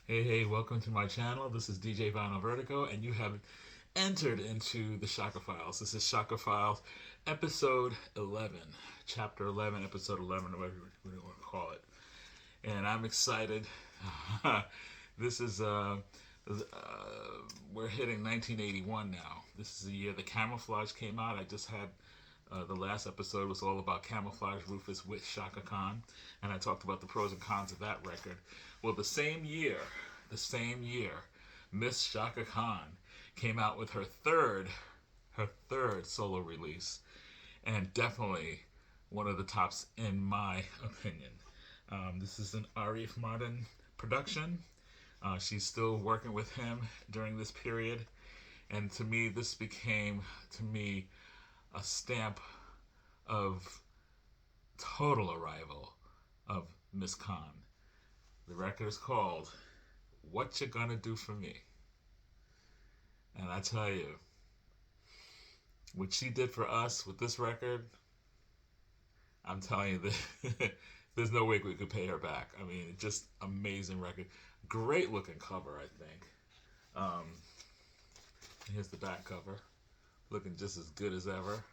Hey, welcome to my channel. This is DJ Vinyl Vertigo, and you have entered into the Chaka Files. This is Chaka Files, episode 11, chapter 11, episode 11, whatever you want to call it. And I'm excited. this is, uh, we're hitting 1981 now. This is the year the Camouflage came out. I just had the last episode was all about Camouflage Rufus with Shaka Khan, and I talked about the pros and cons of that record. Well, the same year, Miss Shaka Khan came out with her third solo release, and definitely one of the tops in my opinion. This is an Arif Martin production. She's still working with him during this period, and to me, this became a stamp of total arrival of Miss Khan. The record is called "What You Gonna Do for Me," and I tell you, what she did for us with this record, I'm telling you that there's no way we could pay her back. I mean, just amazing record, great looking cover. I think. Um, Here's the back cover, looking just as good as ever.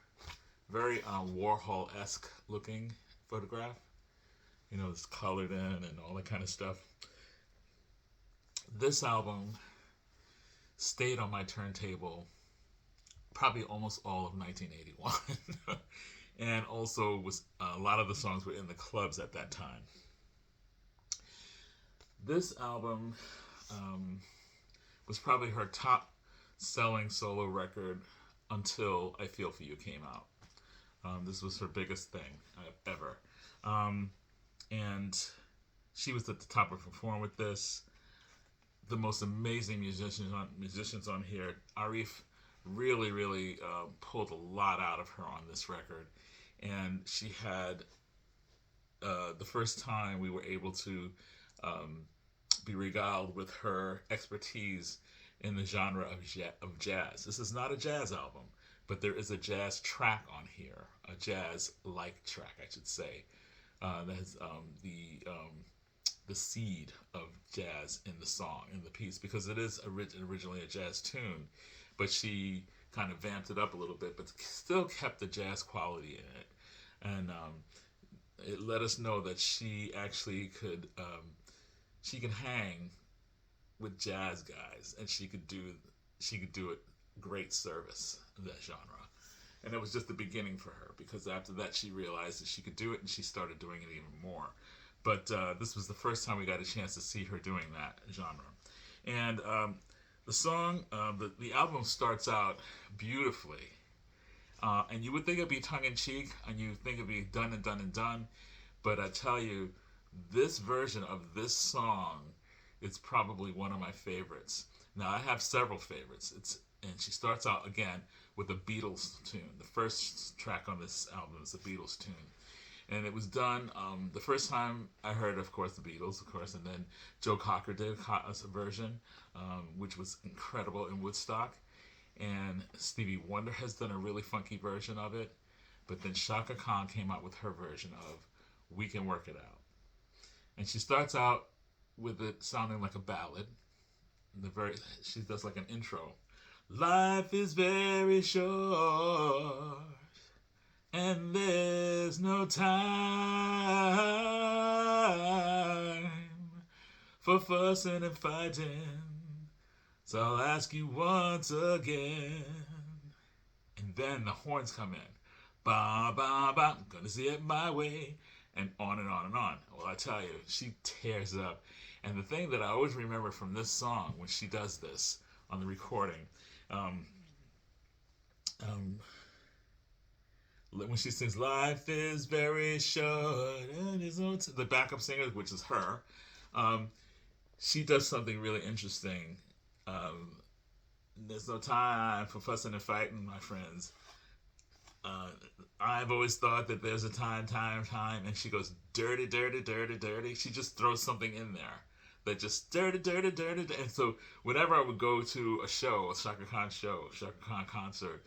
Very Warhol esque looking photograph. It's colored in and all that kind of stuff. This album stayed on my turntable probably almost all of 1981. And also was a lot of the songs were in the clubs at that time. This album was probably her top selling solo record until I Feel For You came out. This was her biggest thing ever. Um, and she was at the top of her form with this. The most amazing musicians on here. Arif really pulled a lot out of her on this record, and she had the first time we were able to um, be regaled with her expertise in the genre of jazz. This is not a jazz album, but there is a jazz track on here, a jazz-like track, I should say, that has the seed of jazz in the song, in the piece, because it is originally a jazz tune, but she kind of vamped it up a little bit, but still kept the jazz quality in it. And it let us know that she actually she can hang with jazz guys, and she could do it great service in that genre. And it was just the beginning for her, because after that she realized that she could do it, and she started doing it even more. But this was the first time we got a chance to see her doing that genre. And the song, the album starts out beautifully. And you would think it'd be tongue in cheek, and you think it'd be done and done and done. But I tell you, this version of this song is probably one of my favorites. Now, I have several favorites. And she starts out again with a Beatles tune. The first track on this album is a Beatles tune, and it was done the first time I heard, of course, the Beatles, of course, and then Joe Cocker did a version, which was incredible in Woodstock, and Stevie Wonder has done a really funky version of it, but then Shaka Khan came out with her version of "We Can Work It Out," and she starts out with it sounding like a ballad. She does like an intro. Life is very short, and there's no time for fussing and fighting. So I'll ask you once again. And then the horns come in. Ba ba ba, I'm gonna see it my way. And on and on and on. Well, I tell you, she tears it up. And the thing that I always remember from this song when she does this on the recording, um, um, when she sings "Life is very short," and the backup singer, which is her, um, she does something really interesting. Um, there's no time for fussing and fighting, my friends. Uh, I've always thought that there's a time, and she goes dirty, dirty, dirty, dirty. She just throws something in there that just dirty, dirty, dirty, dirty. And so whenever I would go to a show, a Shaka Khan show, Shaka Khan concert,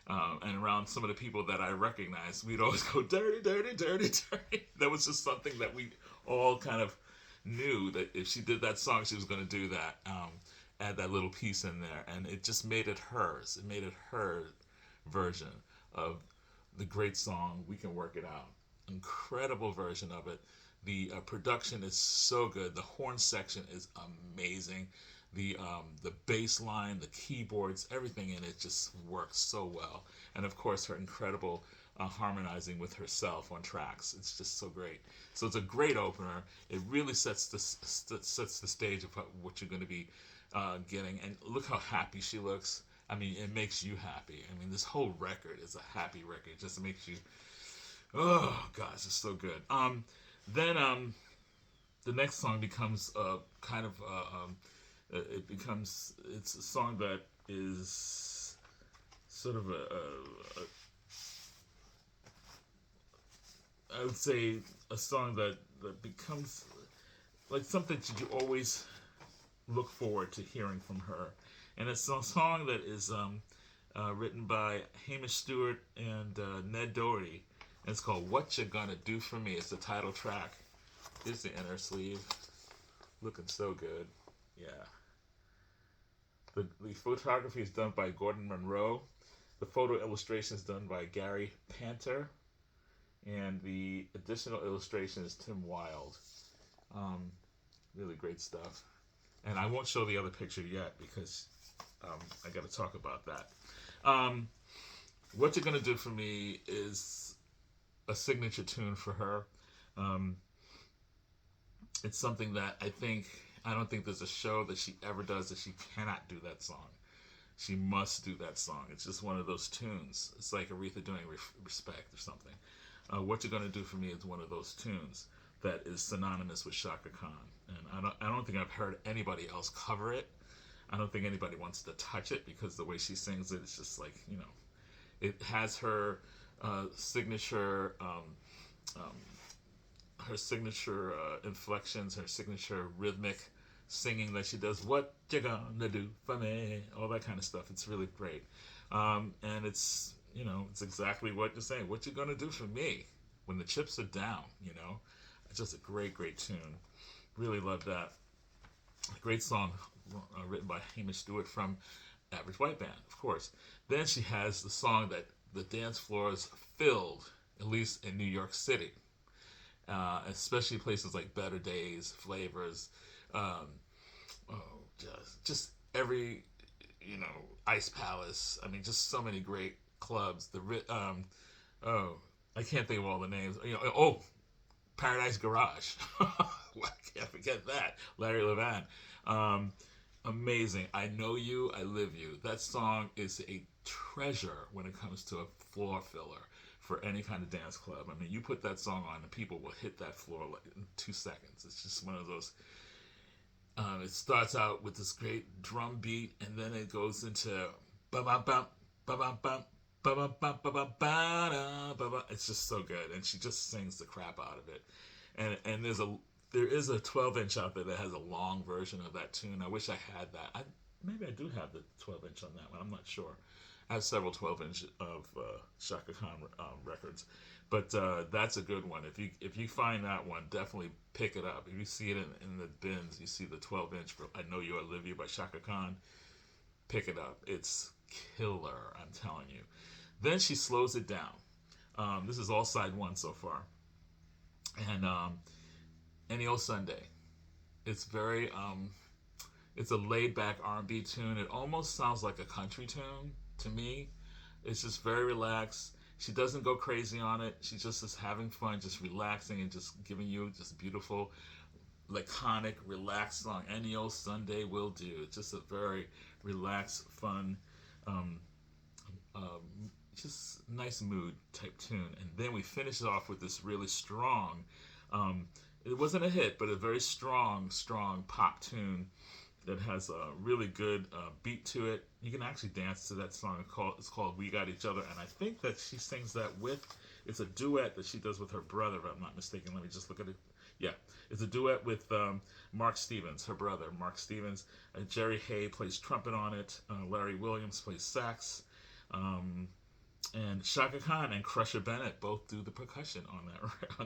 and around some of the people that I recognized, we'd always go dirty, dirty, dirty, dirty. That was just something that we all kind of knew that if she did that song, she was going to do that. Add that little piece in there, and it just made it hers. It made it her version of the great song "We Can Work It Out." Incredible version of it. The production is so good. The horn section is amazing. The bass line, the keyboards, everything in it just works so well. And of course, her incredible harmonizing with herself on tracks. It's just so great. So it's a great opener. It really sets the stage of what you're going to be getting. And look how happy she looks. I mean, it makes you happy. I mean, this whole record is a happy record. It just makes you, oh gosh, it's so good. Then the next song becomes kind of it's a song that is sort of I would say a song that becomes like something that you always look forward to hearing from her. And it's a song that is written by Hamish Stewart and Ned Doherty. And it's called "What You Gonna Do For Me." It's the title track. Here's the inner sleeve. Looking so good. Yeah. The photography is done by Gordon Monroe. The photo illustration is done by Gary Panter. And the additional illustration is Tim Wilde. Really great stuff. And I won't show the other picture yet because I got to talk about that. What You're Gonna Do For Me is a signature tune for her. It's something that I don't think there's a show that she ever does that she cannot do that song. She must do that song. It's just one of those tunes. It's like Aretha doing Respect or something. What You're Gonna Do For Me is one of those tunes that is synonymous with Chaka Khan. And I don't think I've heard anybody else cover it. I don't think anybody wants to touch it because the way she sings it, it's just like, it has her signature inflections, her signature rhythmic singing that she does. What you gonna do for me? All that kind of stuff. It's really great, and it's exactly what you're saying. What you gonna do for me when the chips are down? It's just a great tune. Really love that. Great song written by Hamish Stewart from Average White Band, of course. Then she has the song that the dance floors filled, at least in New York City, especially places like Better Days, Flavors, just every, Ice Palace. I mean, just so many great clubs. I can't think of all the names. Paradise Garage. I can't forget that. Larry Levan. Amazing. I Know You, I Live You. That song is a treasure when it comes to a floor filler for any kind of dance club. I mean, you put that song on and people will hit that floor like in 2 seconds. It's just one of those. It starts out with this great drum beat and then it goes into ba-ba-bum, ba-ba-bum, ba-ba-bum, it's just so good, and she just sings the crap out of it. And there is a 12-inch out there that has a long version of that tune. I wish I had that. Maybe I do have the 12-inch on that one. I'm not sure. I have several 12-inch of Chaka Khan records, but that's a good one. If you find that one, definitely pick it up. If you see it in the bins, you see the 12-inch for "I Know You, I Live You" by Chaka Khan. Pick it up. It's killer. I'm telling you. Then she slows it down. This is all side one so far. And Any Old Sunday. It's very, it's a laid back R&B tune. It almost sounds like a country tune to me. It's just very relaxed. She doesn't go crazy on it. She just is having fun, just relaxing and just giving you just beautiful, laconic, relaxed song. Any Old Sunday will do. It's just a very relaxed, fun, just nice mood type tune. And then we finish it off with this really strong, it wasn't a hit, but a very strong pop tune that has a really good beat to it. You can actually dance to that song. It's called "We Got Each Other," and I think that she sings that it's a duet that she does with her brother, if I'm not mistaken. Let me just look at it. Yeah, it's a duet with Mark Stevens, her brother, Mark Stevens. Jerry Hay plays trumpet on it. Larry Williams plays sax. And Chaka Khan and Crusher Bennett both do the percussion on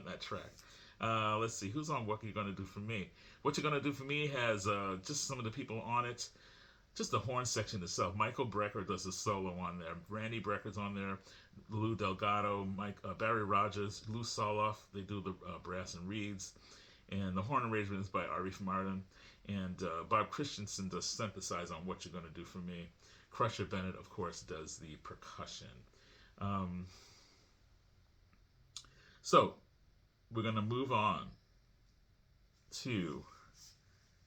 that track. Let's see, who's on What You Gonna Do For Me? What You Gonna Do For Me has just some of the people on it. Just the horn section itself. Michael Brecker does a solo on there. Randy Brecker's on there. Lou Delgado, Barry Rogers, Lou Soloff. They do the brass and reeds. And the horn arrangement is by Arif Martin. And Bob Christensen does synthesize on What You're Gonna Do For Me. Crusher Bennett, of course, does the percussion. Um, so, we're going to move on to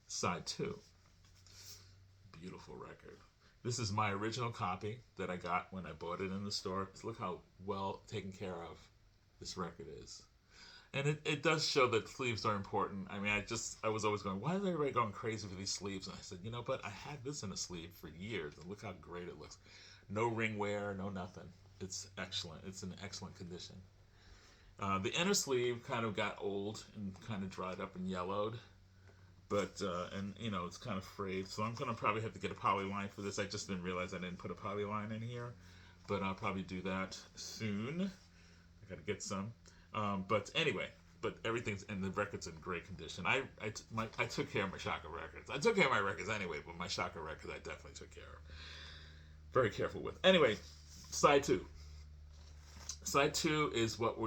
side 2. Beautiful record. This is my original copy that I got when I bought it in the store. Look how well taken care of this record is. And it does show that sleeves are important. I mean, I was always going, why is everybody going crazy for these sleeves? And I said, but I had this in a sleeve for years, and look how great it looks. No ring wear, no nothing. It's excellent. It's in excellent condition. The inner sleeve kind of got old and kind of dried up and yellowed. But, it's kind of frayed. So I'm going to probably have to get a poly line for this. I just didn't realize I didn't put a poly line in here. But I'll probably do that soon. I got to get some. But anyway, everything's, and the record's in great condition. I took care of my Chaka records. I took care of my records anyway, but my Chaka records I definitely took care of. Very careful with. Anyway, side 2. Side 2 is what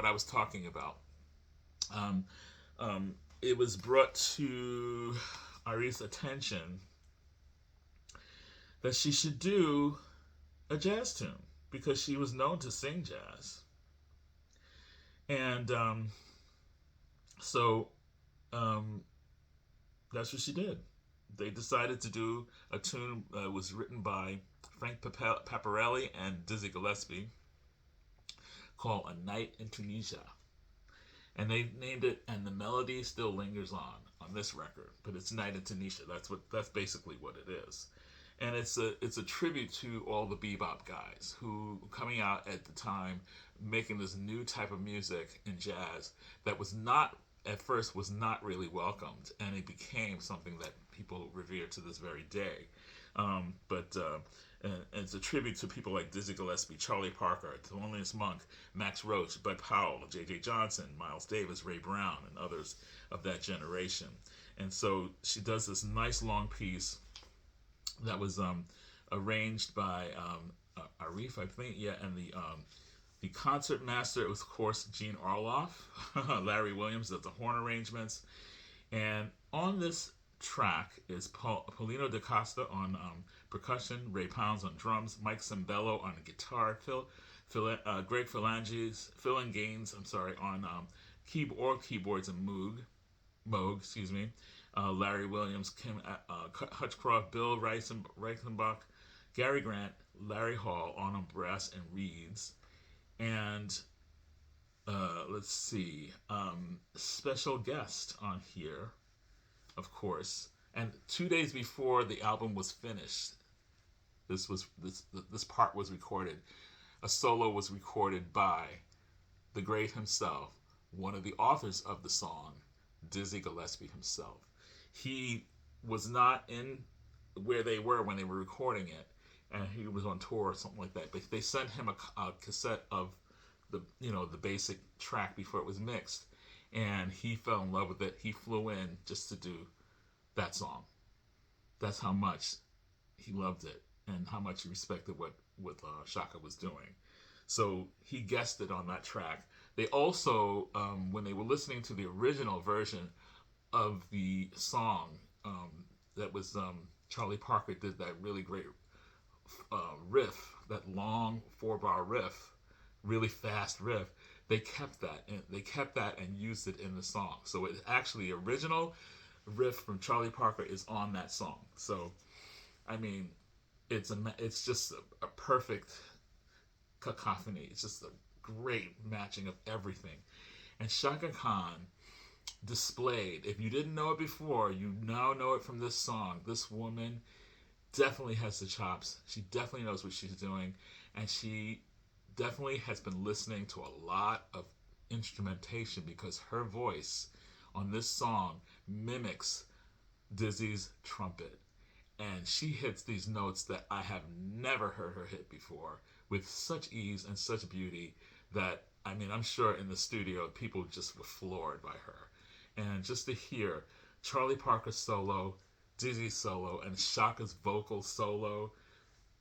I was talking about. It was brought to Ari's attention that she should do a jazz tune because she was known to sing jazz. And so that's what she did. They decided to do a tune that was written by Frank Paparelli and Dizzy Gillespie called A Night in Tunisia. And they named it, and the melody still lingers on this record, but it's Night in Tunisia. That's basically what it is. And it's a tribute to all the bebop guys who coming out at the time making this new type of music in jazz that was not really welcomed, and it became something that people revere to this very day. And it's a tribute to people like Dizzy Gillespie, Charlie Parker, Thelonious Monk, Max Roach, Bud Powell, J.J. Johnson, Miles Davis, Ray Brown, and others of that generation. And so she does this nice long piece that was arranged by Arif, I think, and the concert master was, of course, Gene Orloff. Larry Williams does the horn arrangements. And on this track is Paulino DaCosta on percussion, Ray Pounds on drums, Mike Cimbello on guitar, Greg Phil Gaines, on keyboards and Moog, Larry Williams, Kim Hutchcroft, Bill Reichenbach, Gary Grant, Larry Hall on brass and reeds, and let's see, special guest on here, of course. And 2 days before the album was finished, this part was recorded. A solo was recorded by the great himself, one of the authors of the song, Dizzy Gillespie himself. He was not in where they were when they were recording it, and he was on tour or something like that. But they sent him a cassette of the basic track before it was mixed, and he fell in love with it. He flew in just to do that song. That's how much he loved it and how much he respected what Chaka was doing. So he guested on that track. They also, when they were listening to the original version of the song, that was Charlie Parker did that really great riff, that long 4-bar riff, really fast riff. They kept that and used it in the song. So it actually, the original riff from Charlie Parker is on that song. So, I mean, it's just a perfect cacophony. It's just a great matching of everything. And Chaka Khan displayed, if you didn't know it before, you now know it from this song. This woman definitely has the chops. She definitely knows what she's doing, and she definitely has been listening to a lot of instrumentation, because her voice on this song mimics Dizzy's trumpet, and she hits these notes that I have never heard her hit before with such ease and such beauty that I mean, I'm sure in the studio people just were floored by her. And just to hear Charlie Parker's solo, Dizzy's solo, and Shaka's vocal solo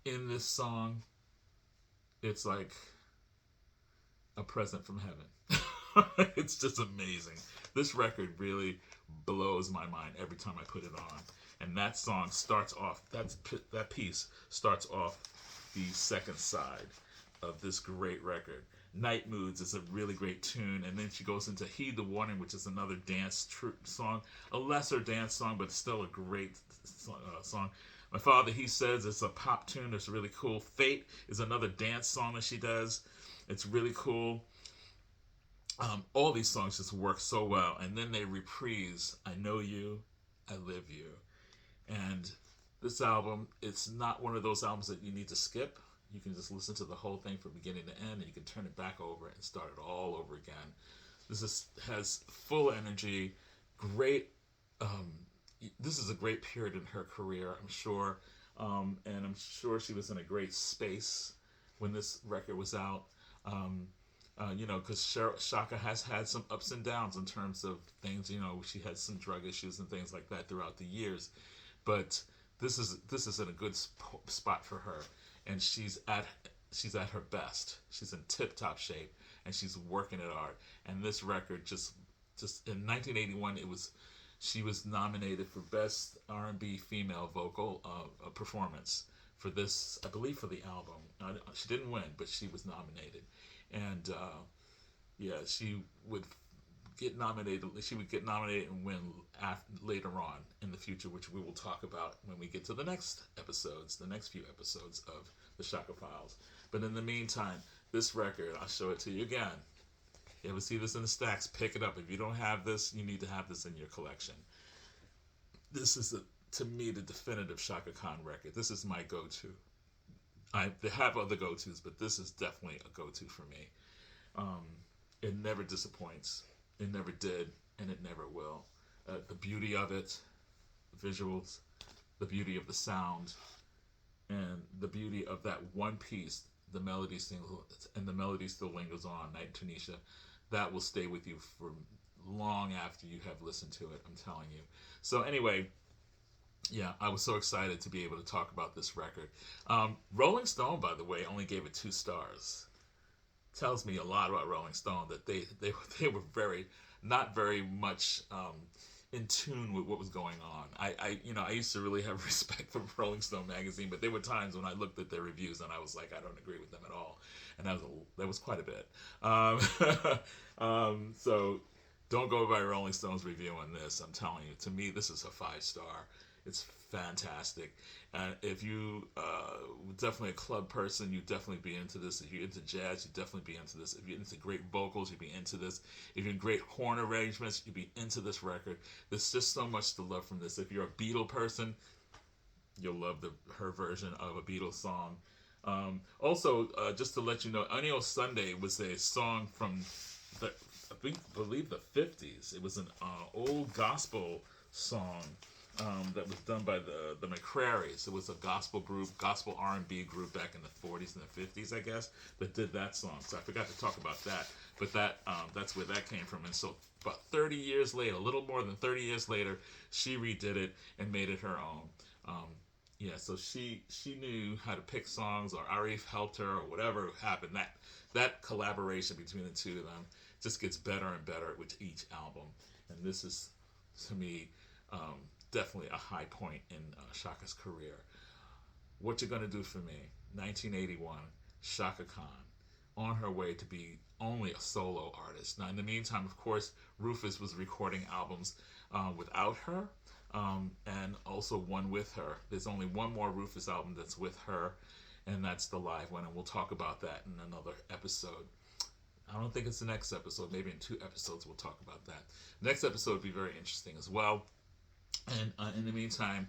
in this song, it's like a present from heaven. It's just amazing. This record really blows my mind every time I put it on. And that song starts off, that piece starts off the second side of this great record. Night Moods is a really great tune, and then she goes into Heed the Warning, which is another dance song, a lesser dance song, but still a great song. My Father, He Says, it's a pop tune. It's really cool. Fate is another dance song that she does. It's really cool. All these songs just work so well, and then they reprise I Know You, I Live You. And this album, it's not one of those albums that you need to skip. You can just listen to the whole thing from beginning to end, and you can turn it back over and start it all over again. Has full energy, great. This is a great period in her career, I'm sure, and I'm sure she was in a great space when this record was out. Because Shaka has had some ups and downs in terms of things. She had some drug issues and things like that throughout the years, but this is in a good spot for her, and she's at her best. She's in tip top shape, and she's working it hard. And this record just in 1981, she was nominated for Best R&B Female Vocal Performance for this, I believe, for the album. She didn't win, but she was nominated. And she would get nominated. She would get nominated and win later on in the future, which we will talk about when we get to the next few episodes of the Chaka Files. But in the meantime, this record, I'll show it to you again. You ever see this in the stacks? Pick it up. If you don't have this, you need to have this in your collection. This is, to me, the definitive Chaka Khan record. This is my go-to. They have other go-tos, but this is definitely a go-to for me. It never disappoints. It never did, and it never will. The beauty of it, the visuals, the beauty of the sound, and the beauty of that one piece, the melody still lingers on, Night in Tunisia. That will stay with you for long after you have listened to it, I'm telling you. So anyway, yeah, I was so excited to be able to talk about this record. Rolling Stone, by the way, only gave it 2 stars. Tells me a lot about Rolling Stone, that they were not very much in tune with what was going on. I used to really have respect for Rolling Stone magazine, but there were times when I looked at their reviews and I was like, I don't agree with them at all, and that was quite a bit. So don't go by Rolling Stone's review on this. I'm telling you, to me, this is a 5-star. It's fantastic. And if you definitely a club person, you'd definitely be into this. If you're into jazz, you'd definitely be into this. If you're into great vocals, you'd be into this. If you're in great horn arrangements, you'd be into this record. There's just so much to love from this. If you're a Beatle person, you'll love her version of a Beatles song. Also, just to let you know, Anio Sunday was a song from I believe the 50s. It was an old gospel song that was done by the McCrarys. It was a gospel R&B group back in the 40s and the 50s, I guess, that did that song. So I forgot to talk about that. But that's where that came from. And so about 30 years later, a little more than 30 years later, she redid it and made it her own. So she knew how to pick songs, or Arif helped her, or whatever happened. That collaboration between the two of them just gets better and better with each album. And this is, to me, definitely a high point in Chaka's career. What You Gonna Do For Me, 1981, Chaka Khan, on her way to be only a solo artist. Now, in the meantime, of course, Rufus was recording albums without her, and also one with her. There's only one more Rufus album that's with her, and that's the live one, and we'll talk about that in another episode. I don't think it's the next episode. Maybe in 2 episodes we'll talk about that. The next episode will be very interesting as well. And in the meantime,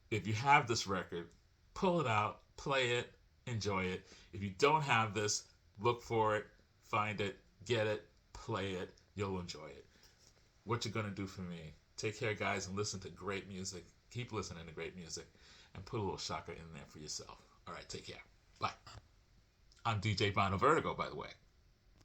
if you have this record, pull it out, play it, enjoy it. If you don't have this, look for it, find it, get it, play it. You'll enjoy it. What You Gonna Do For Me. Take care, guys, and listen to great music. Keep listening to great music, and put a little Chaka in there for yourself. All right, take care. Bye. I'm DJ Vinyl Vertigo, by the way.